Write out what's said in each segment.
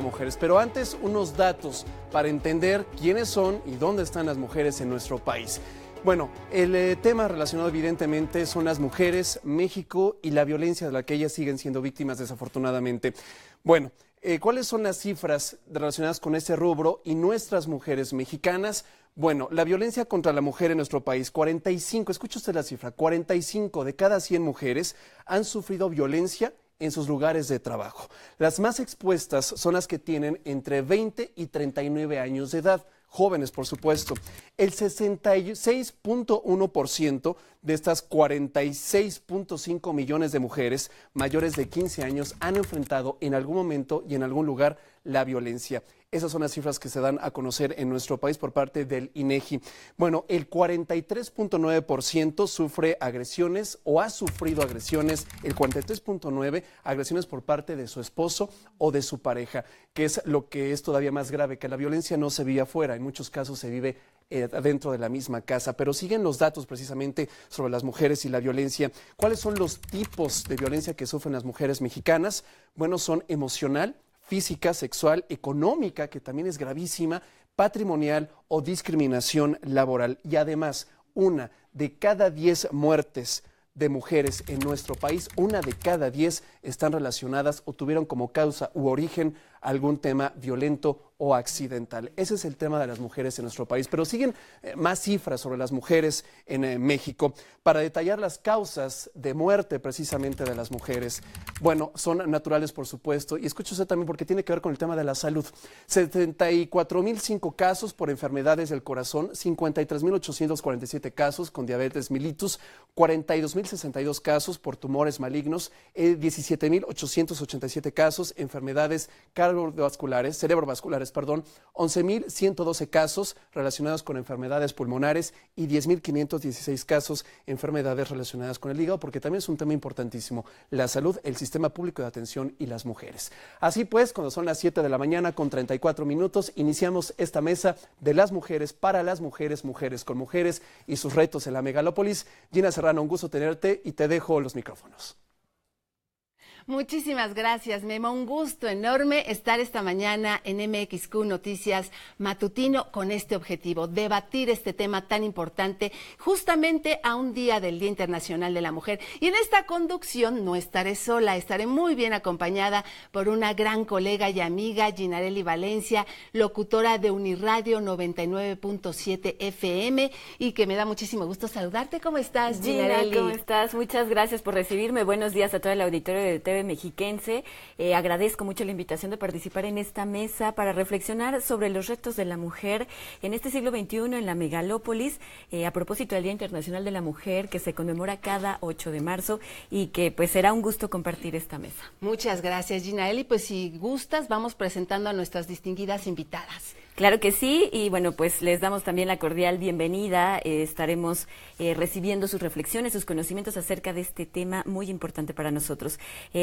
mujeres, pero antes unos datos para entender quiénes son y dónde están las mujeres en nuestro país. Bueno, el tema relacionado evidentemente son las mujeres, México y la violencia de la que ellas siguen siendo víctimas desafortunadamente. Bueno, ¿cuáles son las cifras relacionadas con este rubro y nuestras mujeres mexicanas? Bueno, la violencia contra la mujer en nuestro país, 45, escuche usted la cifra, 45 de cada 100 mujeres han sufrido violencia en sus lugares de trabajo. Las más expuestas son las que tienen entre 20 y 39 años de edad, jóvenes por supuesto. El 66.1% de estas 46.5 millones de mujeres mayores de 15 años han enfrentado en algún momento y en algún lugar la violencia. Esas son las cifras que se dan a conocer en nuestro país por parte del INEGI. Bueno, el 43.9% sufre agresiones o ha sufrido agresiones, el 43.9% agresiones por parte de su esposo o de su pareja, que es lo que es todavía más grave, que la violencia no se vive afuera, en muchos casos se vive dentro de la misma casa. Pero siguen los datos precisamente sobre las mujeres y la violencia. ¿Cuáles son los tipos de violencia que sufren las mujeres mexicanas? Bueno, son emocional, física, sexual, económica, que también es gravísima, patrimonial o discriminación laboral. Y además, 1 de cada 10 muertes de mujeres en nuestro país, 1 de cada 10 están relacionadas o tuvieron como causa u origen algún tema violento o accidental. Ese es el tema de las mujeres en nuestro país, pero siguen más cifras sobre las mujeres en México. Para detallar las causas de muerte precisamente de las mujeres, bueno, son naturales por supuesto, y escuche usted también porque tiene que ver con el tema de la salud. 74.005 casos por enfermedades del corazón, 53.847 casos con diabetes mellitus, 42.062 casos por tumores malignos, 17.887 casos enfermedades cerebrovasculares, 11.112 casos relacionados con enfermedades pulmonares y 10.516 casos enfermedades relacionadas con el hígado, porque también es un tema importantísimo, la salud, el sistema público de atención y las mujeres. Así pues, cuando son las 7 de la mañana con 34 minutos, iniciamos esta mesa de las mujeres para las mujeres, mujeres con mujeres y sus retos en la megalópolis. Gina Serrano, un gusto tenerte y te dejo los micrófonos. Muchísimas gracias, Memo. Un gusto enorme estar esta mañana en MXQ Noticias Matutino con este objetivo, debatir este tema tan importante justamente a un día del Día Internacional de la Mujer. Y en esta conducción no estaré sola, estaré muy bien acompañada por una gran colega y amiga, Ginarelly Valencia, locutora de Uniradio 99.7 FM, y que me da muchísimo gusto saludarte. ¿Cómo estás, Ginarelly? Gina, ¿cómo estás? Muchas gracias por recibirme. Buenos días a todo el auditorio de TV Mexiquense. Agradezco mucho la invitación de participar en esta mesa para reflexionar sobre los retos de la mujer en este siglo XXI en la megalópolis, a propósito del Día Internacional de la Mujer, que se conmemora cada 8 de marzo y que pues será un gusto compartir esta mesa. Muchas gracias, Ginarelly. Pues si gustas, vamos presentando a nuestras distinguidas invitadas. Claro que sí, y bueno, pues les damos también la cordial bienvenida. Estaremos recibiendo sus reflexiones, sus conocimientos acerca de este tema muy importante para nosotros.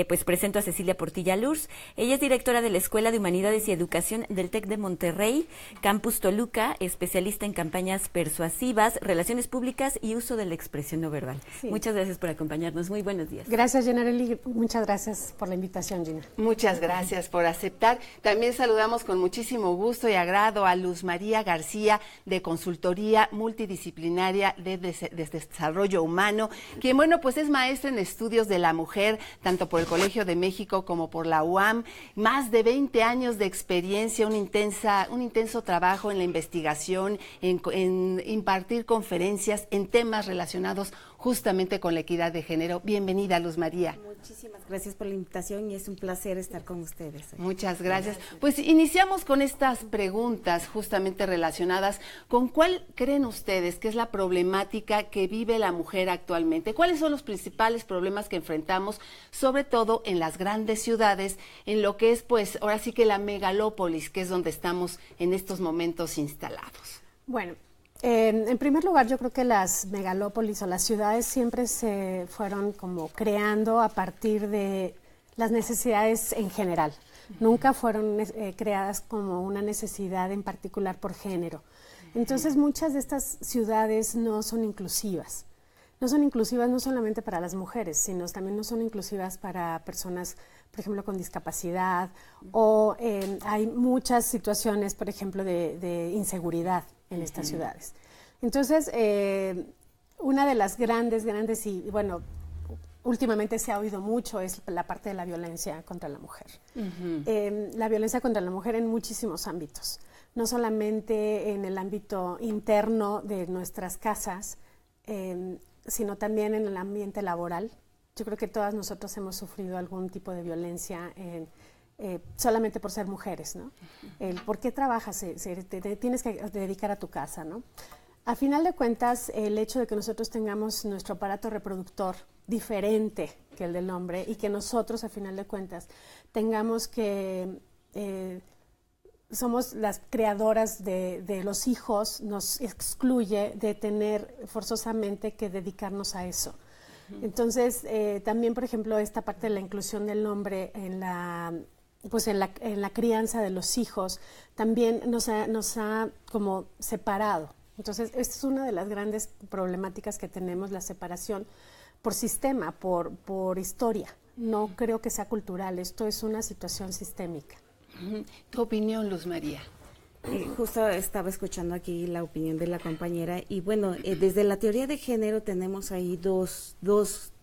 Pues presento a Cecilia Portilla Lurs. Ella es directora de la Escuela de Humanidades y Educación del TEC de Monterrey, Campus Toluca, especialista en campañas persuasivas, relaciones públicas y uso de la expresión no verbal. Sí. Muchas gracias por acompañarnos. Muy buenos días. Gracias, Ginarelly. Muchas gracias por la invitación, Gina. Muchas gracias por aceptar. También saludamos con muchísimo gusto y agrado a Luz María García, de Consultoría Multidisciplinaria de Desarrollo Humano, quien, bueno, pues es maestra en estudios de la mujer, tanto por el Colegio de México como por la UAM, más de 20 años de experiencia, un intenso trabajo en la investigación, en impartir conferencias en temas relacionados justamente con la equidad de género. Bienvenida, Luz María. Muchísimas gracias por la invitación y es un placer estar con ustedes. Muchas gracias. Pues iniciamos con estas preguntas justamente relacionadas con cuál creen ustedes que es la problemática que vive la mujer actualmente. ¿Cuáles son los principales problemas que enfrentamos, sobre todo en las grandes ciudades, en lo que es, pues, ahora sí que la megalópolis, que es donde estamos en estos momentos instalados? Bueno, en primer lugar, yo creo que las megalópolis o las ciudades siempre se fueron como creando a partir de las necesidades en general. Nunca fueron creadas como una necesidad en particular por género. Entonces, muchas de estas ciudades no son inclusivas. No son inclusivas no solamente para las mujeres, sino también no son inclusivas para personas por ejemplo, con discapacidad, o hay muchas situaciones, por ejemplo, de inseguridad en estas ciudades. Entonces, una de las grandes, y bueno, últimamente se ha oído mucho, es la parte de la violencia contra la mujer. La violencia contra la mujer en muchísimos ámbitos, no solamente en el ámbito interno de nuestras casas, sino también en el ambiente laboral. Yo creo que todas nosotros hemos sufrido algún tipo de violencia solamente por ser mujeres, ¿no? ¿Por qué trabajas? Te tienes que dedicar a tu casa, ¿no? A final de cuentas, el hecho de que nosotros tengamos nuestro aparato reproductor diferente que el del hombre y que nosotros, a final de cuentas, tengamos que... somos las creadoras de los hijos, nos excluye de tener forzosamente que dedicarnos a eso. Entonces, también, por ejemplo, esta parte de la inclusión del hombre en la crianza de los hijos, también nos ha como separado. Entonces, esta es una de las grandes problemáticas que tenemos, la separación por sistema, por historia. No creo que sea cultural, esto es una situación sistémica. ¿Tu opinión, Luz María? Justo estaba escuchando aquí la opinión de la compañera y bueno, desde la teoría de género tenemos ahí dos,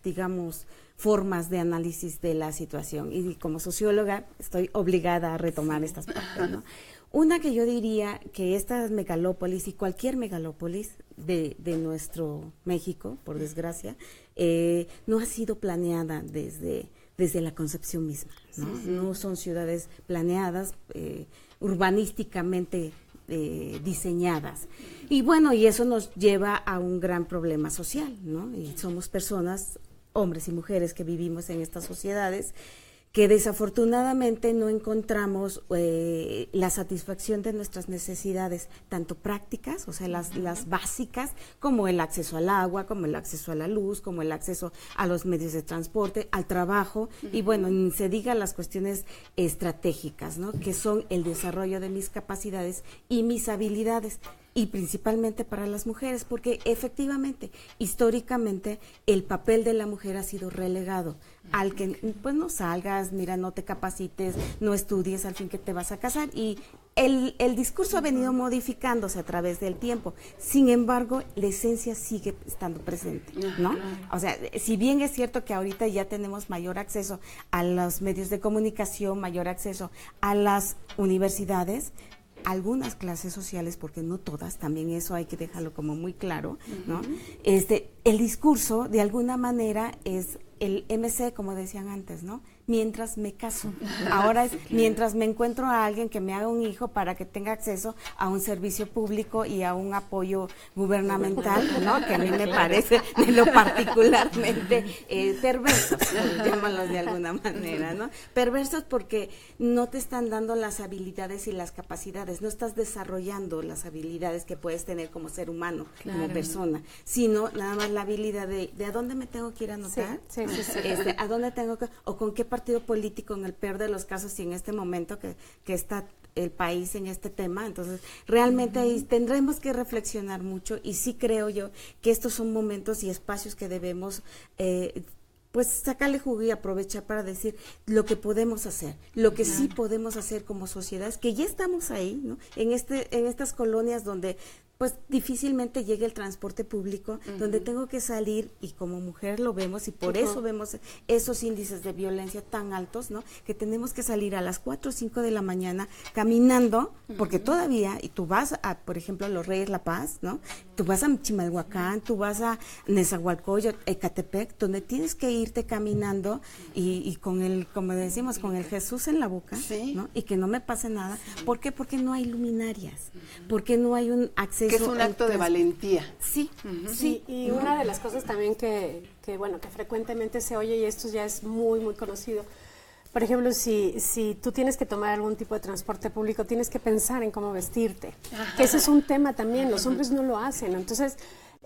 digamos, formas de análisis de la situación y como socióloga estoy obligada a retomar estas partes, ¿no? Una que yo diría que estas megalópolis y cualquier megalópolis de nuestro México, por desgracia, no ha sido planeada desde la concepción misma, ¿no? No son ciudades planeadas, urbanísticamente diseñadas. Y bueno, y eso nos lleva a un gran problema social, ¿no? Y somos personas, hombres y mujeres que vivimos en estas sociedades que desafortunadamente no encontramos la satisfacción de nuestras necesidades, tanto prácticas, o sea, las básicas, como el acceso al agua, como el acceso a la luz, como el acceso a los medios de transporte, al trabajo, y bueno, ni se diga las cuestiones estratégicas, ¿no? Que son el desarrollo de mis capacidades y mis habilidades, y principalmente para las mujeres, porque efectivamente, históricamente, el papel de la mujer ha sido relegado al que, pues no salgas, mira, no te capacites, no estudies, al fin que te vas a casar, y el discurso ha venido modificándose a través del tiempo, sin embargo, la esencia sigue estando presente, ¿no? O sea, si bien es cierto que ahorita ya tenemos mayor acceso a los medios de comunicación, mayor acceso a las universidades, algunas clases sociales, porque no todas, también eso hay que dejarlo como muy claro, ¿no? El discurso, de alguna manera, es el MC, como decían antes, ¿no? Mientras me caso. Ahora es mientras me encuentro a alguien que me haga un hijo para que tenga acceso a un servicio público y a un apoyo gubernamental, ¿no? Que a mí me parece de lo particularmente perversos, llámalos de alguna manera, ¿no? Perversos porque no te están dando las habilidades y las capacidades, no estás desarrollando las habilidades que puedes tener como ser humano, como persona, sino nada más la habilidad de ¿a dónde me tengo que ir a anotar? Sí. ¿A dónde tengo que, o con qué partido político en el peor de los casos y en este momento que está el país en este tema? Entonces realmente ahí tendremos que reflexionar mucho y sí creo yo que estos son momentos y espacios que debemos pues sacarle jugo y aprovechar para decir lo que podemos hacer, lo que sí podemos hacer como sociedades, que ya estamos ahí, ¿no? En estas colonias donde pues difícilmente llega el transporte público, donde tengo que salir, y como mujer lo vemos, y por eso vemos esos índices de violencia tan altos, ¿no? Que tenemos que salir a las 4 o 5 de la mañana caminando, porque todavía, y tú vas a, por ejemplo, a Los Reyes La Paz, ¿no? Tú vas a Chimalhuacán, tú vas a Nezahualcóyotl, Ecatepec, donde tienes que irte caminando y con el, como decimos, con el Jesús en la boca, ¿no? Y que no me pase nada. ¿Por qué? Porque no hay luminarias, porque no hay un acceso. Que es un acto de valentía. Sí, sí, y una de las cosas también que frecuentemente se oye, y esto ya es muy, muy conocido, por ejemplo, si tú tienes que tomar algún tipo de transporte público, tienes que pensar en cómo vestirte, que ese es un tema también, los hombres no lo hacen, entonces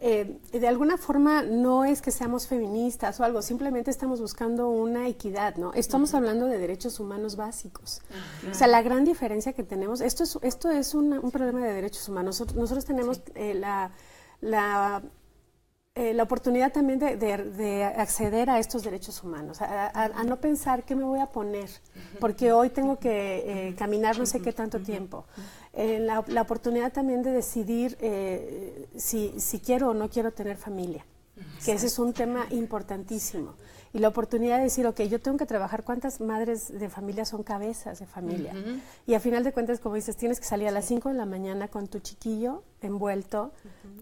de alguna forma no es que seamos feministas o algo, simplemente estamos buscando una equidad, ¿no? Estamos hablando de derechos humanos básicos. O sea, la gran diferencia que tenemos, esto es un problema de derechos humanos. Nosotros tenemos la oportunidad también de acceder a estos derechos humanos, a no pensar qué me voy a poner, porque hoy tengo que caminar no sé qué tanto tiempo. La oportunidad también de decidir si quiero o no quiero tener familia, que ese es un tema importantísimo. Y la oportunidad de decir, ok, yo tengo que trabajar, ¿cuántas madres de familia son cabezas de familia? Y a final de cuentas, como dices, tienes que salir a las 5 de la mañana con tu chiquillo envuelto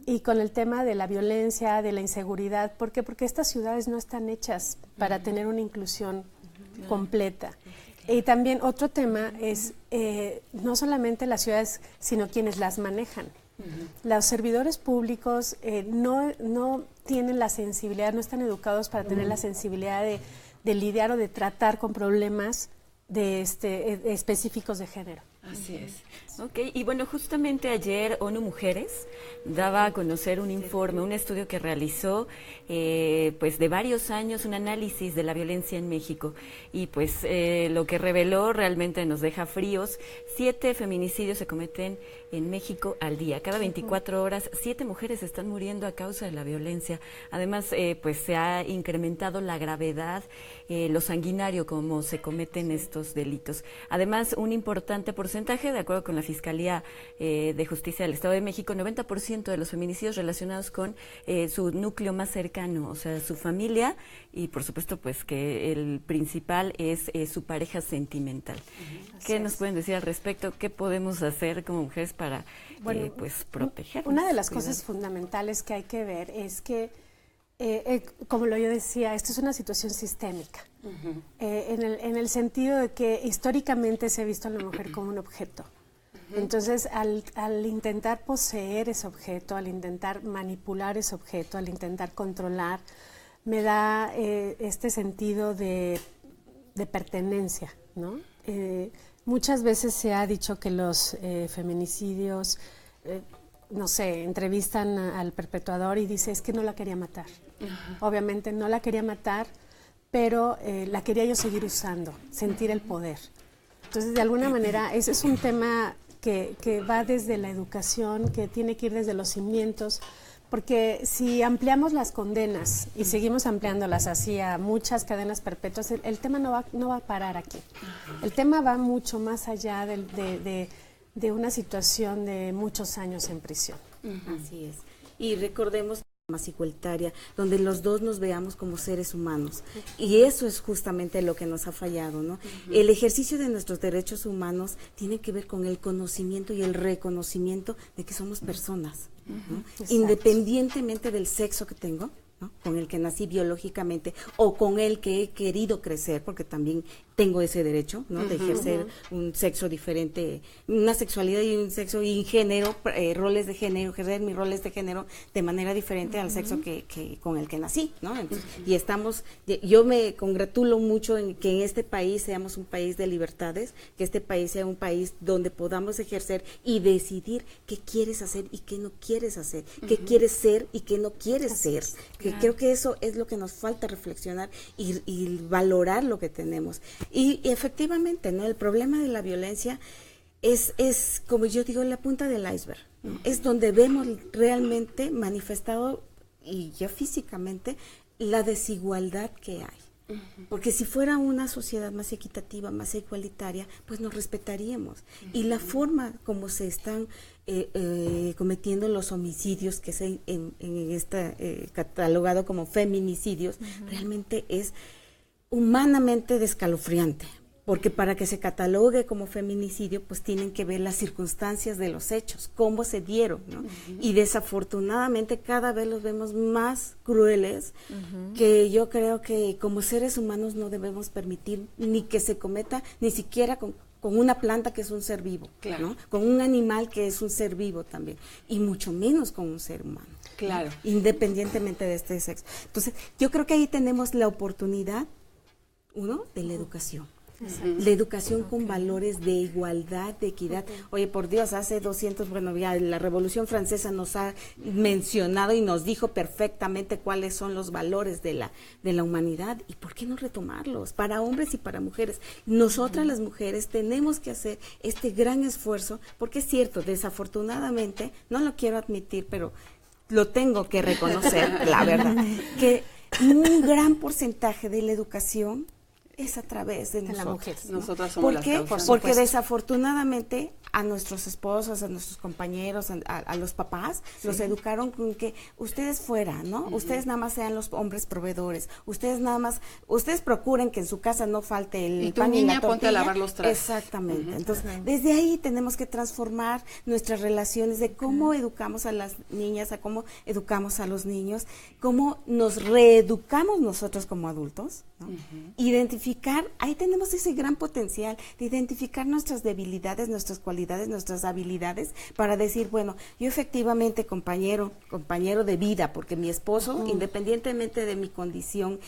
y con el tema de la violencia, de la inseguridad. ¿Por qué? Porque estas ciudades no están hechas para tener una inclusión completa. Y también otro tema es no solamente las ciudades, sino quienes las manejan. Los servidores públicos no tienen la sensibilidad, no están educados para tener la sensibilidad de lidiar o de tratar con problemas específicos de género. Así es. Ok, y bueno, justamente ayer ONU Mujeres daba a conocer un informe, un estudio que realizó pues de varios años, un análisis de la violencia en México, y pues lo que reveló realmente nos deja fríos. 7 feminicidios se cometen en México al día. Cada 24 horas 7 mujeres están muriendo a causa de la violencia. Además, pues se ha incrementado la gravedad, lo sanguinario como se cometen estos delitos. Además, un importante porcentaje, de acuerdo con la Fiscalía de Justicia del Estado de México, 90% de los feminicidios relacionados con su núcleo más cercano, o sea, su familia, y por supuesto pues que el principal es su pareja sentimental. ¿Qué nos pueden decir al respecto? ¿Qué podemos hacer como mujeres para pues protegernos? Una de las cosas fundamentales que hay que ver es que como yo decía, esto es una situación sistémica, en el sentido de que históricamente se ha visto a la mujer como un objeto. Entonces, al intentar poseer ese objeto, al intentar manipular ese objeto, al intentar controlar, me da este sentido de pertenencia, ¿no? Muchas veces se ha dicho que los feminicidios, no sé, entrevistan al perpetuador y dice, es que no la quería matar. Obviamente no la quería matar, pero la quería yo seguir usando, sentir el poder. Entonces, de alguna manera, ese es un tema que va desde la educación, que tiene que ir desde los cimientos, porque si ampliamos las condenas y seguimos ampliándolas así a muchas cadenas perpetuas, el tema no va a parar aquí. El tema va mucho más allá de una situación de muchos años en prisión. Así es. Y recordemos más igualitaria, donde los dos nos veamos como seres humanos. Y eso es justamente lo que nos ha fallado, ¿no? El ejercicio de nuestros derechos humanos tiene que ver con el conocimiento y el reconocimiento de que somos personas, ¿no? Independientemente del sexo que tengo, ¿no? Con el que nací biológicamente o con el que he querido crecer, porque también tengo ese derecho, ¿no? De ejercer un sexo diferente, una sexualidad y un sexo y género, roles de género, ejercer mis roles de género de manera diferente al sexo que con el que nací, ¿no? Entonces, y yo me congratulo mucho en que en este país seamos un país de libertades, que este país sea un país donde podamos ejercer y decidir qué quieres hacer y qué no quieres hacer, qué quieres ser y qué no quieres ser. Que creo que eso es lo que nos falta reflexionar y valorar lo que tenemos. Y efectivamente, ¿no? El problema de la violencia es, como yo digo, la punta del iceberg, ¿no? Es donde vemos realmente manifestado, y ya físicamente, la desigualdad que hay. Porque si fuera una sociedad más equitativa, más igualitaria, pues nos respetaríamos. Y la forma como se están cometiendo los homicidios, que se está catalogado como feminicidios, realmente es humanamente escalofriante, porque para que se catalogue como feminicidio, pues tienen que ver las circunstancias de los hechos, cómo se dieron, ¿no? Y desafortunadamente cada vez los vemos más crueles, que yo creo que como seres humanos no debemos permitir ni que se cometa, ni siquiera con una planta que es un ser vivo, ¿no? Con un animal que es un ser vivo también, y mucho menos con un ser humano. Claro. Independientemente de este sexo. Entonces, yo creo que ahí tenemos la oportunidad, uno, de la educación. La educación con valores de igualdad, de equidad. Oye, por Dios, hace 200, ya la Revolución Francesa nos ha mencionado y nos dijo perfectamente cuáles son los valores de la humanidad, y por qué no retomarlos para hombres y para mujeres. Nosotras las mujeres tenemos que hacer este gran esfuerzo, porque es cierto, desafortunadamente, no lo quiero admitir, pero lo tengo que reconocer, la verdad, que un gran porcentaje de la educación es a través de la mujer. ¿no? Nosotras somos ¿Por qué? las causas. Porque desafortunadamente a nuestros esposos, a nuestros compañeros, a los papás, los educaron con que ustedes fuera, ¿no? Ustedes nada más sean los hombres proveedores, ustedes procuren que en su casa no falte el tu pan y niña la tortilla. ponte a lavar los trastes. Exactamente. Entonces, desde ahí tenemos que transformar nuestras relaciones de cómo educamos a las niñas, a cómo educamos a los niños, cómo nos reeducamos nosotros como adultos, ¿no? Identificar, ahí tenemos ese gran potencial de identificar nuestras debilidades, nuestras cualidades, nuestras habilidades, para decir, bueno, yo efectivamente compañero de vida, porque mi esposo, independientemente de mi condición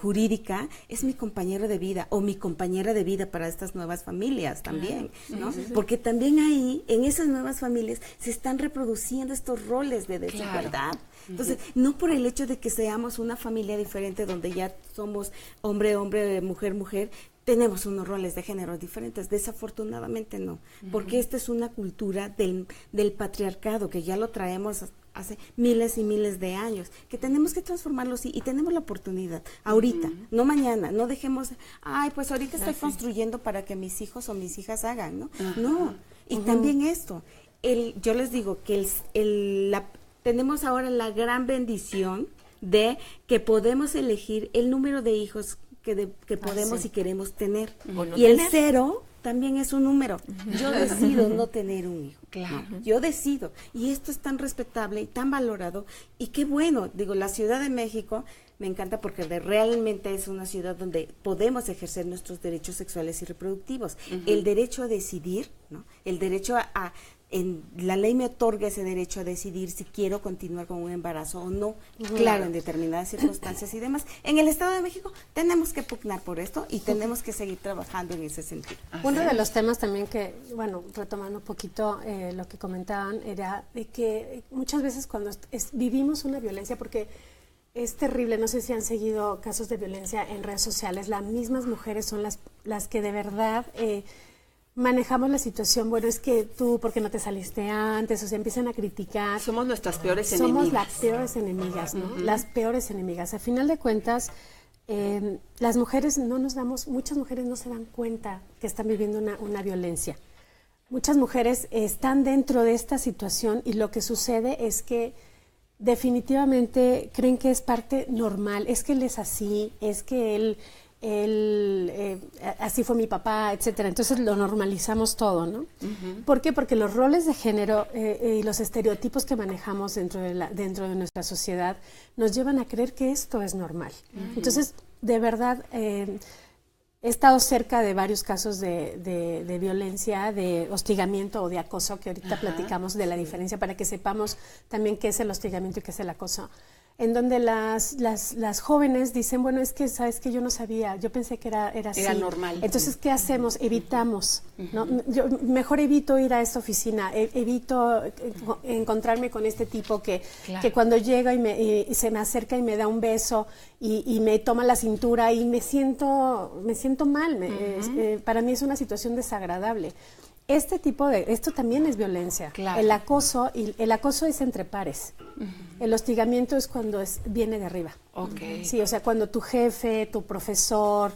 jurídica, es mi compañero de vida, o mi compañera de vida para estas nuevas familias también, ¿no? Porque también ahí, en esas nuevas familias, se están reproduciendo estos roles de desigualdad. Entonces, no por el hecho de que seamos una familia diferente donde ya somos hombre, mujer, tenemos unos roles de género diferentes. Desafortunadamente no, porque esta es una cultura del patriarcado que ya lo traemos hace miles y miles de años, que tenemos que transformarlo, sí, y tenemos la oportunidad ahorita, no mañana. No dejemos, pues ahorita estoy construyendo para que mis hijos o mis hijas hagan, ¿no? No, y también esto, yo les digo que tenemos ahora la gran bendición de que podemos elegir el número de hijos que podemos y queremos tener. Y el 0 también es un número. Yo decido no tener un hijo. Claro. Yo decido. Y esto es tan respetable y tan valorado. Y qué bueno, digo, la Ciudad de México me encanta porque realmente es una ciudad donde podemos ejercer nuestros derechos sexuales y reproductivos. El derecho a decidir, ¿no? El derecho la ley me otorga ese derecho a decidir si quiero continuar con un embarazo o no, claro, en determinadas circunstancias y demás. En el Estado de México tenemos que pugnar por esto y tenemos que seguir trabajando en ese sentido. Uno de los temas también que, bueno, retomando un poquito lo que comentaban, era de que muchas veces cuando vivimos una violencia, porque es terrible, no sé si han seguido casos de violencia en redes sociales, las mismas mujeres son las que de verdad manejamos la situación. Bueno, es que tú, ¿por qué no te saliste antes? O sea, empiezan a criticar. Somos nuestras peores enemigas. Somos las peores enemigas, ¿no? Las peores enemigas. A final de cuentas, las mujeres muchas mujeres no se dan cuenta que están viviendo una violencia. Muchas mujeres están dentro de esta situación y lo que sucede es que definitivamente creen que es parte normal, es que él es así, es que él así fue mi papá, etcétera. Entonces lo normalizamos todo, ¿no? ¿Por qué? Porque los roles de género y los estereotipos que manejamos dentro de nuestra sociedad nos llevan a creer que esto es normal. Entonces, de verdad, he estado cerca de varios casos de violencia, de hostigamiento o de acoso, que ahorita platicamos de la diferencia para que sepamos también qué es el hostigamiento y qué es el acoso. En donde las jóvenes dicen, bueno, es que, ¿sabes qué? Yo no sabía, yo pensé que era así. Era normal. Entonces, ¿qué hacemos? Evitamos, ¿no? Yo mejor evito ir a esta oficina, evito encontrarme con este tipo que cuando llega y se me acerca y me da un beso y me toma la cintura y me siento mal. Para mí es una situación desagradable. Esto también es violencia. Claro. El acoso es entre pares. El hostigamiento es cuando viene de arriba. Okay. Sí, o sea, cuando tu jefe, tu profesor,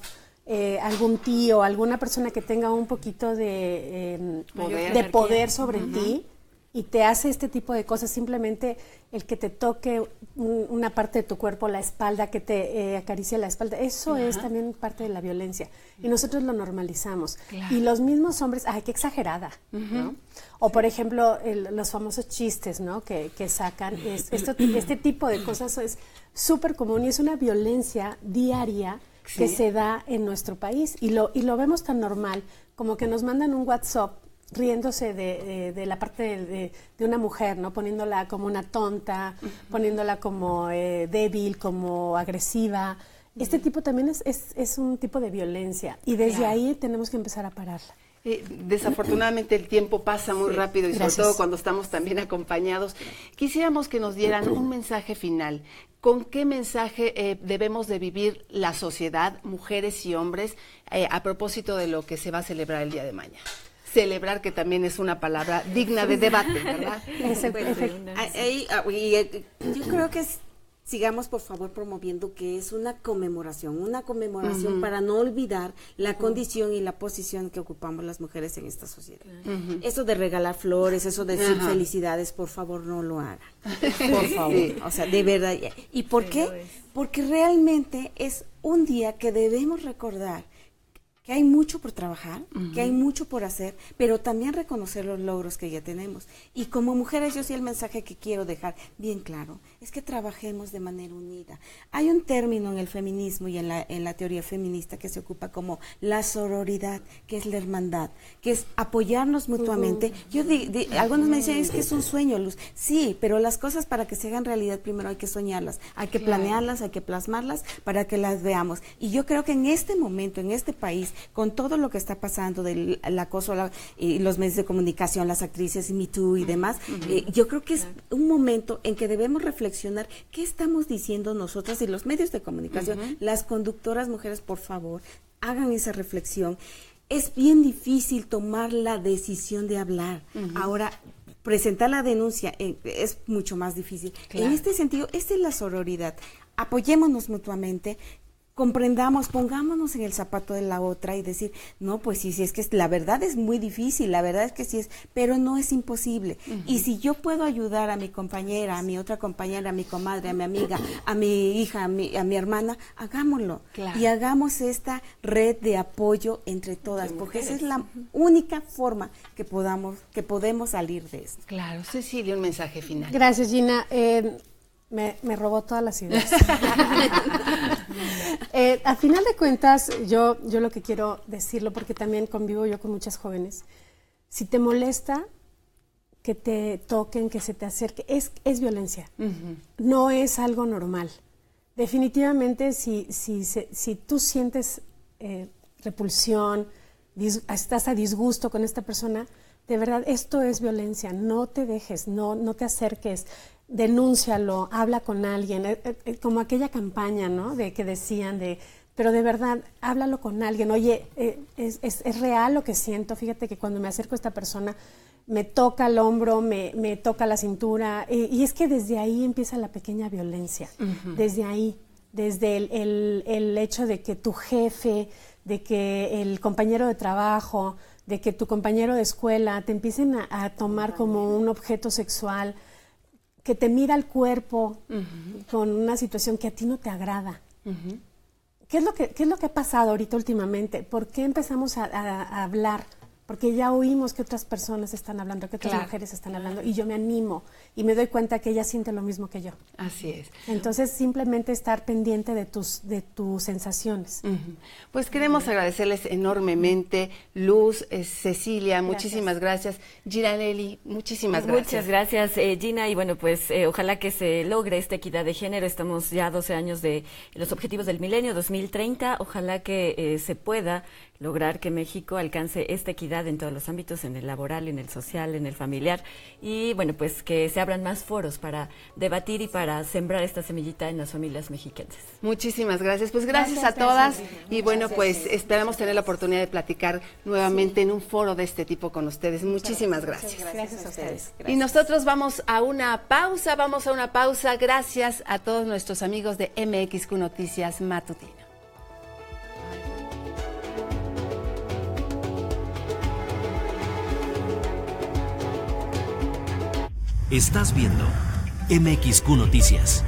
algún tío, alguna persona que tenga un poquito de poder sobre ti y te hace este tipo de cosas, simplemente el que te toque una parte de tu cuerpo, la espalda, que te acaricie la espalda, eso es también parte de la violencia. Y nosotros lo normalizamos. Claro. Y los mismos hombres, ¡ay, qué exagerada! ¿No? O, por ejemplo, los famosos chistes, ¿no? que sacan. Este tipo de cosas es súper común y es una violencia diaria que se da en nuestro país. Y lo vemos tan normal, como que nos mandan un WhatsApp riéndose de la parte de una mujer, ¿no? Poniéndola como una tonta, poniéndola como débil, como agresiva. Este tipo también es un tipo de violencia y desde ahí tenemos que empezar a pararla. Desafortunadamente el tiempo pasa muy rápido y sobre todo cuando estamos también acompañados. Quisiéramos que nos dieran un mensaje final. ¿Con qué mensaje debemos de vivir la sociedad, mujeres y hombres, a propósito de lo que se va a celebrar el día de mañana? celebrar, que también es una palabra digna de debate, ¿verdad? Yo creo que sigamos por favor promoviendo que es una conmemoración para no olvidar la condición y la posición que ocupamos las mujeres en esta sociedad. Eso de regalar flores, eso de decir felicidades, por favor no lo hagan. Por favor, o sea, de verdad. ¿Y por qué? Porque realmente es un día que debemos recordar que hay mucho por trabajar, que hay mucho por hacer, pero también reconocer los logros que ya tenemos. Y como mujeres, yo sí el mensaje que quiero dejar bien claro, es que trabajemos de manera unida. Hay un término en el feminismo y en la teoría feminista que se ocupa como la sororidad, que es la hermandad, que es apoyarnos mutuamente. Yo algunos me dicen, es que es un sueño, Luz. Sí, pero las cosas para que se hagan realidad primero hay que soñarlas, hay que planearlas, hay que plasmarlas para que las veamos. Y yo creo que en este momento, en este país, con todo lo que está pasando del acoso y los medios de comunicación, las actrices, Me Too y demás, yo creo que es un momento en que debemos reflexionar qué estamos diciendo nosotras y los medios de comunicación, las conductoras mujeres, por favor, hagan esa reflexión. Es bien difícil tomar la decisión de hablar. Ahora, presentar la denuncia es mucho más difícil. En este sentido, esta es la sororidad. Apoyémonos mutuamente, comprendamos, pongámonos en el zapato de la otra y decir, no, pues sí, es que la verdad es muy difícil, la verdad es que sí es, pero no es imposible. Y si yo puedo ayudar a mi compañera, a mi otra compañera, a mi comadre, a mi amiga, a mi hija, a mi hermana, hagámoslo. Y hagamos esta red de apoyo entre todas, porque esa es la única forma que podemos salir de esto. Claro. Cecilia, un mensaje final. Gracias, Gina. Me robó todas las ideas. A final de cuentas, yo lo que quiero decirlo, porque también convivo yo con muchas jóvenes, si te molesta que te toquen, que se te acerque, es violencia. No es algo normal. Definitivamente, si tú sientes repulsión, estás a disgusto con esta persona, de verdad, esto es violencia. No te dejes, no te acerques. Denúncialo, habla con alguien, como aquella campaña, ¿no? De que decían pero de verdad, háblalo con alguien. Oye, es real lo que siento. Fíjate que cuando me acerco a esta persona, me toca el hombro, me toca la cintura, y es que desde ahí empieza la pequeña violencia. Desde ahí, desde el hecho de que tu jefe, de que el compañero de trabajo, de que tu compañero de escuela te empiecen a tomar como un objeto sexual, que te mira el cuerpo con una situación que a ti no te agrada. ¿Qué es lo que ha pasado ahorita últimamente? ¿Por qué empezamos a hablar? Porque ya oímos que otras personas están hablando, que otras mujeres están hablando, y yo me animo y me doy cuenta que ella siente lo mismo que yo. Así es. Entonces, simplemente estar pendiente de tus sensaciones. Pues queremos agradecerles enormemente, Luz, Cecilia, muchísimas gracias. Giranelli, muchísimas gracias. Muchas gracias, Gina, y bueno, pues ojalá que se logre esta equidad de género. Estamos ya a 12 años de los Objetivos del Milenio 2030. Ojalá que se pueda lograr que México alcance esta equidad en todos los ámbitos, en el laboral, en el social, en el familiar, y bueno, pues que se abran más foros para debatir y para sembrar esta semillita en las familias mexicanas. Muchísimas gracias, pues gracias a todas, y bueno, pues esperamos tener la oportunidad de platicar nuevamente en un foro de este tipo con ustedes. Muchísimas gracias. Gracias a ustedes. Y nosotros vamos a una pausa, gracias a todos nuestros amigos de MXQ Noticias Matutino. Estás viendo MXQ Noticias.